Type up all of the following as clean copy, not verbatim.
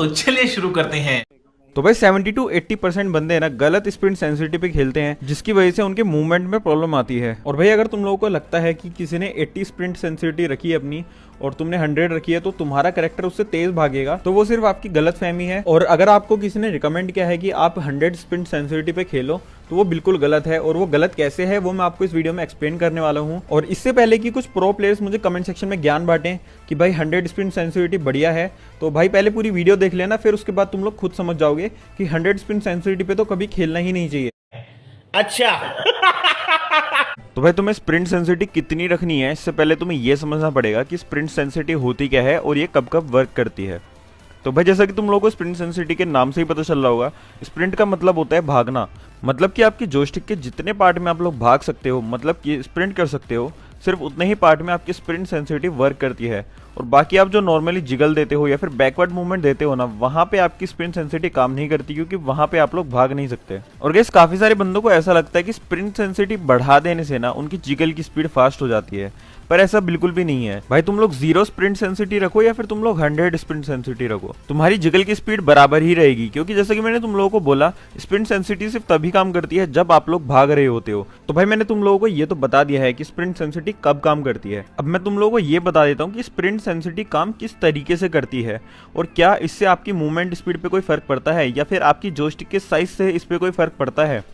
तो चलिए शुरू करते हैं। तो भाई 70 to 80% बंदे है ना गलत स्प्रिंट सेंसिटिविटी पे खेलते हैं, जिसकी वजह से उनके मूवमेंट में प्रॉब्लम आती है। और भाई अगर तुम लोगों को लगता है कि किसी ने 80 स्प्रिंट सेंसिटिविटी रखी है अपनी और तुमने 100 रखी है तो तुम्हारा कैरेक्टर उससे तेज भागेगा, तो वो सिर्फ आपकी गलत फहमी है। और अगर आपको किसी ने रिकमेंड किया है कि आप 100 स्प्रिंट सेंसिटिविटी पे खेलो तो वो बिल्कुल गलत है। और वो गलत कैसे है वो मैं आपको इस वीडियो में एक्सप्लेन करने वाला हूँ। और इससे पहले कि कुछ प्रो प्लेयर्स मुझे कमेंट सेक्शन में ज्ञान बांटें कि भाई 100 स्प्रिंट सेंसिटिविटी बढ़िया है, तो भाई पहले पूरी वीडियो देख लेना, फिर उसके बाद तुम लोग खुद समझ जाओगे कि 100 स्प्रिंट सेंसिटिविटी पे तो कभी खेलना ही नहीं चाहिए। अच्छा। तो भाई तुम्हें स्प्रिंट सेंसिटिविटी कितनी रखनी है, इससे पहले तुम्हें यह समझना पड़ेगा कि स्प्रिंट सेंसिटिविटी होती क्या है और ये कब कब वर्क करती है। तो भाई जैसा कि तुम लोगों को स्प्रिंट सेंसिटिविटी के नाम से ही पता चल रहा होगा, स्प्रिंट का मतलब होता है भागना। मतलब कि आपकी जोयस्टिक के जितने पार्ट में आप लोग भाग सकते हो, मतलब कि स्प्रिंट कर सकते हो, सिर्फ उतने ही पार्ट में आपकी स्प्रिंट सेंसिटिविटी वर्क करती है। और बाकी आप जो नॉर्मली जिगल देते हो या फिर बैकवर्ड मूवमेंट देते हो ना, वहां पे आपकी स्प्रिंट सेंसिटिविटी काम नहीं करती, क्योंकि वहां पे आप लोग भाग नहीं सकते। और गाइस काफी सारे बंदों को ऐसा लगता है कि स्प्रिंट सेंसिटिविटी बढ़ा देने से ना उनकी जिगल की स्पीड फास्ट हो जाती है, पर ऐसा बिल्कुल भी नहीं है। भाई तुम लोग 0 स्प्रिंट सेंसिटिविटी रखो या फिर तुम लोग 100 स्प्रिंट सेंसिटिविटी रखो, तुम्हारी जिगल की स्पीड बराबर ही रहेगी। क्योंकि जैसा कि मैंने तुम लोगों को बोला, स्प्रिंट सेंसिटिविटी सिर्फ तभी काम करती है जब आप लोग भाग रहे होते हो। तो भाई मैंने तुम लोगों को ये तो बता दिया है कि स्प्रिंट सेंसिटिविटी कब काम करती है। अब मैं तुम लोगों को ये बता देता हूँ कि स्प्रिंट सेंसिटिविटी काम किस तरीके से करती है और क्या इससे आपकी मूवमेंट स्पीड पे कोई फर्क पड़ता है या फिर आपकी जोयस्टिक के साइज से इस पे कोई फर्क पड़ता है।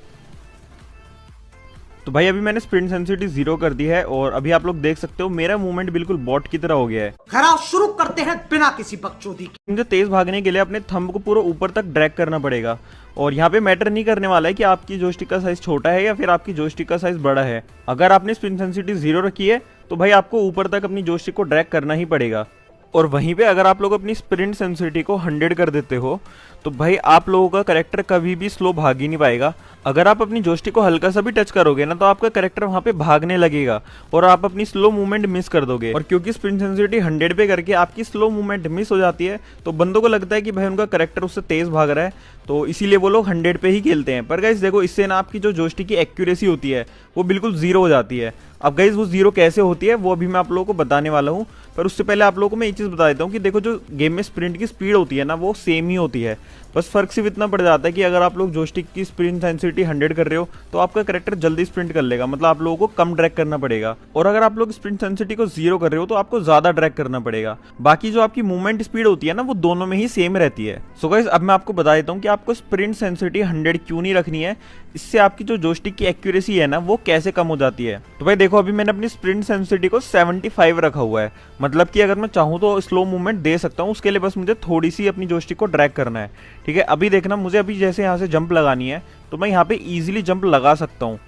तो भाई अभी मैंने स्प्रिंट सेंसिटिविटी 0 कर दी है और अभी आप लोग देख सकते हो मेरा मूवमेंट बिल्कुल बॉट की तरह हो गया है। खराब शुरू करते हैं बिना किसी बकचोदी के। मुझे तेज भागने के लिए अपने थंब को पूरा ऊपर तक ड्रैग करना पड़ेगा। और यहाँ पे मैटर नहीं करने वाला है कि आपकी जोयस्टिक का साइज छोटा है या फिर आपकी जोयस्टिक का साइज बड़ा है। अगर आपने स्प्रिंट सेंसिटिविटी 0 रखी है तो भाई आपको ऊपर तक अपनी जोयस्टिक को ड्रैग करना ही पड़ेगा। और वहीं पे अगर आप लोग अपनी स्प्रिंट सेंसिटिविटी को 100 कर देते हो तो भाई आप लोगों का कैरेक्टर कभी भी स्लो भाग ही नहीं पाएगा। अगर आप अपनी जोयस्टिक को हल्का सा भी टच करोगे ना तो आपका कैरेक्टर वहां पे भागने लगेगा और आप अपनी स्लो मूवमेंट मिस कर दोगे। और क्योंकि स्प्रिंट सेंसिटिविटी 100 पे करके आपकी स्लो मूवमेंट मिस हो जाती है तो बंदों को लगता है कि भाई उनका कैरेक्टर उससे तेज भाग रहा है, तो इसीलिए वो लोग 100 पे ही खेलते हैं। पर गाइस देखो, इससे ना आपकी जो जोयस्टिक की एक्यूरेसी होती है वो बिल्कुल 0 हो जाती है। अब गाइस वो 0 कैसे होती है वो अभी मैं आप लोगों को बताने वाला हूँ, पर उससे पहले आप लोगों को मैं ये चीज़ बता देता हूँ कि देखो जो गेम में स्प्रिंट की स्पीड होती है ना वो सेम ही होती है, बस फर्क सिर्फ इतना पड़ जाता है कि अगर आप लोग जोयस्टिक की स्प्रिंट सेंसिटिविटी 100 कर रहे हो तो आपका कैरेक्टर जल्दी स्प्रिंट कर लेगा, मतलब आप लोगों को कम ड्रैग करना पड़ेगा। और अगर आप लोग स्प्रिंट सेंसिटिविटी को 0 कर रहे हो तो आपको ज्यादा ड्रैग करना पड़ेगा। बाकी जो आपकी मूवमेंट स्पीड होती है ना वो दोनों में ही सेम रहती है। सो गाइस अब मैं आपको बता देता हूँ कि आपको स्प्रिंट सेंसिटिविटी 100 क्यों नहीं रखनी है, इससे आपकी जो जोयस्टिक की एक्यूरेसी है ना वो कैसे कम हो जाती है। तो भाई देखो, अभी मैंने अपनी स्प्रिंट सेंसिटिविटी को 75 रखा हुआ है, मतलब कि अगर मैं चाहूँ तो स्लो मूवमेंट दे सकता हूँ, उसके लिए बस मुझे थोड़ी सी अपनी जोयस्टिक को ड्रैग करना है। ठीक है, अभी देखना, मुझे अभी जैसे यहाँ से जंप लगानी है तो मैं यहाँ पे इजीली जंप लगा सकता हूँ।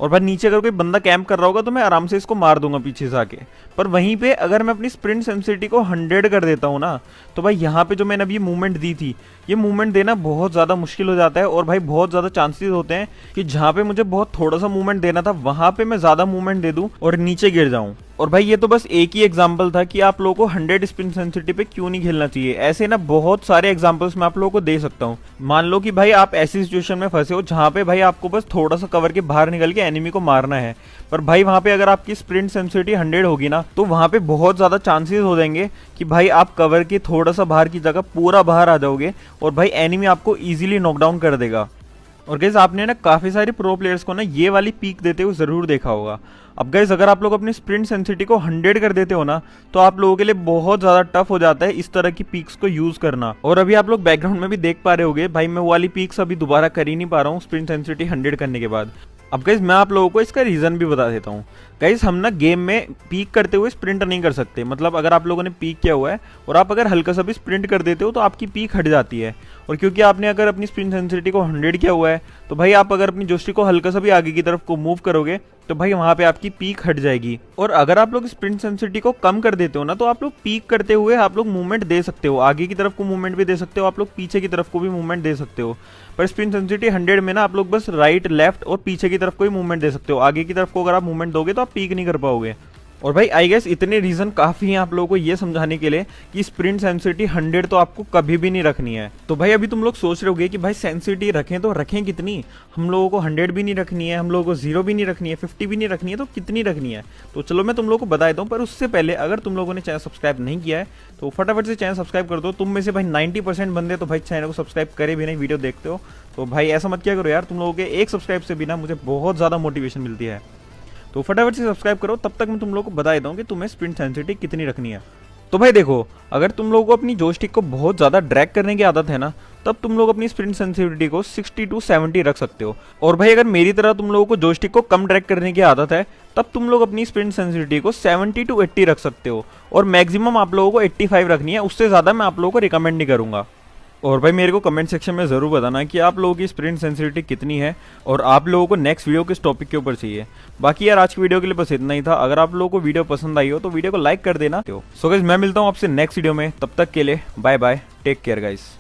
और भाई नीचे अगर कोई बंदा कैंप कर रहा होगा तो मैं आराम से इसको मार दूंगा पीछे से आके। पर वहीं पे अगर मैं अपनी स्प्रिंट सेंसिटिविटी को 100 कर देता हूँ ना तो भाई यहाँ पे जो मैंने अभी मूवमेंट दी थी, ये मूवमेंट देना बहुत ज़्यादा मुश्किल हो जाता है। और भाई बहुत ज़्यादा चांसेस होते हैं कि जहाँ पे मुझे बहुत थोड़ा सा मूवमेंट देना था वहाँ पे मैं ज़्यादा मूवमेंट दे दूँ और नीचे गिर जाऊँ। और भाई ये तो बस एक ही एग्जांपल था कि आप लोगों को 100 स्प्रिंट सेंसिटिविटी पे क्यों नहीं खेलना चाहिए। ऐसे ना बहुत सारे एग्जांपल्स मैं आप लोगों को दे सकता हूँ। मान लो कि भाई आप ऐसी सिचुएशन में फंसे हो जहाँ पे भाई आपको बस थोड़ा सा कवर के बाहर निकल के एनिमी को मारना है, पर भाई वहाँ पे अगर आपकी स्प्रिंट सेंसिटिविटी 100 होगी ना तो वहाँ पे बहुत ज़्यादा चांसेस हो जाएंगे कि भाई आप कवर के थोड़ा सा बाहर की जगह पूरा बाहर आ जाओगे और भाई एनिमी आपको ईजिली नॉकडाउन कर देगा। और गाइस आपने ना काफ़ी सारे प्रो प्लेयर्स को ना ये वाली पीक देते हुए ज़रूर देखा होगा। अब गाइस अगर आप लोग अपनी स्प्रिंट सेंसिटिविटी को 100 कर देते हो ना तो आप लोगों के लिए बहुत ज़्यादा टफ हो जाता है इस तरह की पीक्स को यूज़ करना। और अभी आप लोग बैकग्राउंड में भी देख पा रहे होगे, भाई मैं वो वाली पीक्स अभी दोबारा कर ही नहीं पा रहा हूँ स्प्रिंट सेंसिटिविटी 100 करने के बाद। अब गाइस मैं आप लोगों को इसका रीज़न भी बता देता हूँ। गाइस हम ना गेम में पीक करते हुए स्प्रिंट नहीं कर सकते, मतलब अगर आप लोगों ने पीक किया हुआ है और आप अगर हल्का सा भी स्प्रिंट कर देते हो तो आपकी पीक हट जाती है। और क्योंकि आपने अगर अपनी स्प्रिंट सेंसिटिविटी को 100 किया हुआ है तो भाई आप अगर अपनी जोयस्टिक को हल्का सा भी आगे की तरफ को मूव करोगे तो भाई वहां पे आपकी पीक हट जाएगी। और अगर आप लोग स्प्रिंट सेंसिटिविटी को कम कर देते हो ना तो आप लोग पीक करते हुए आप लोग मूवमेंट दे सकते हो, आगे की तरफ को मूवमेंट भी दे सकते हो, आप लोग पीछे की तरफ को भी मूवमेंट दे सकते हो। पर स्प्रिंट सेंसिटिविटी 100 में ना आप लोग बस राइट लेफ्ट और पीछे की तरफ को ही मूवमेंट दे सकते हो, आगे की तरफ को अगर आप मूवमेंट दोगे तो आप पीक नहीं कर पाओगे। और भाई आई गेस इतने रीजन काफी हैं आप लोगों को ये समझाने के लिए कि स्प्रिंट सेंसिटिविटी 100 तो आपको कभी भी नहीं रखनी है। तो भाई अभी तुम लोग सोच रहे होगे कि भाई सेंसिटिविटी रखें तो रखें कितनी, हम लोगों को 100 भी नहीं रखनी है, हम लोगों को 0 भी नहीं रखनी है, 50 भी नहीं रखनी है, तो कितनी रखनी है। तो चलो मैं तुम लोगों को बता देता हूँ, पर उससे पहले अगर तुम लोगों ने चैनल सब्सक्राइब नहीं किया है तो फटाफट से चैनल सब्सक्राइब कर दो। तुम में से भाई 90% बंदे तो भाई चैनल को सब्सक्राइब करे भी नहीं, वीडियो देखते हो। तो भाई ऐसा मत क्या करो यार, तुम लोगों के एक सब्सक्राइब से भी ना मुझे बहुत ज़्यादा मोटिवेशन मिलती है। तो फटाफट से सब्सक्राइब करो, तब तक मैं तुम लोगों को बता देता हूँ कि तुम्हें स्प्रिंट सेंसिटिविटी कितनी रखनी है। तो भाई देखो, अगर तुम लोगों को अपनी जॉयस्टिक को बहुत ज़्यादा ड्रैग करने की आदत है ना, तब तुम लोग अपनी स्प्रिंट सेंसिटिविटी को 60 to 70 रख सकते हो। और भाई अगर मेरी तरह तुम लोगों को जॉयस्टिक को कम ड्रैग करने की आदत है, तब तुम लोग अपनी स्प्रिंट सेंसिटिविटी को 70 to 80 रख सकते हो। और मैक्सिमम आप लोगों को 85 रखनी है, उससे ज़्यादा मैं आप लोगों को रिकमेंड नहीं करूँगा। और भाई मेरे को कमेंट सेक्शन में ज़रूर बताना कि आप लोगों की स्प्रिंट सेंसिटिविटी कितनी है और आप लोगों को नेक्स्ट वीडियो किस टॉपिक के ऊपर चाहिए। बाकी यार आज की वीडियो के लिए बस इतना ही था। अगर आप लोगों को वीडियो पसंद आई हो तो वीडियो को लाइक कर देना। सो गाइस मैं मिलता हूँ आपसे नेक्स्ट वीडियो में, तब तक के लिए bye bye, take care guys.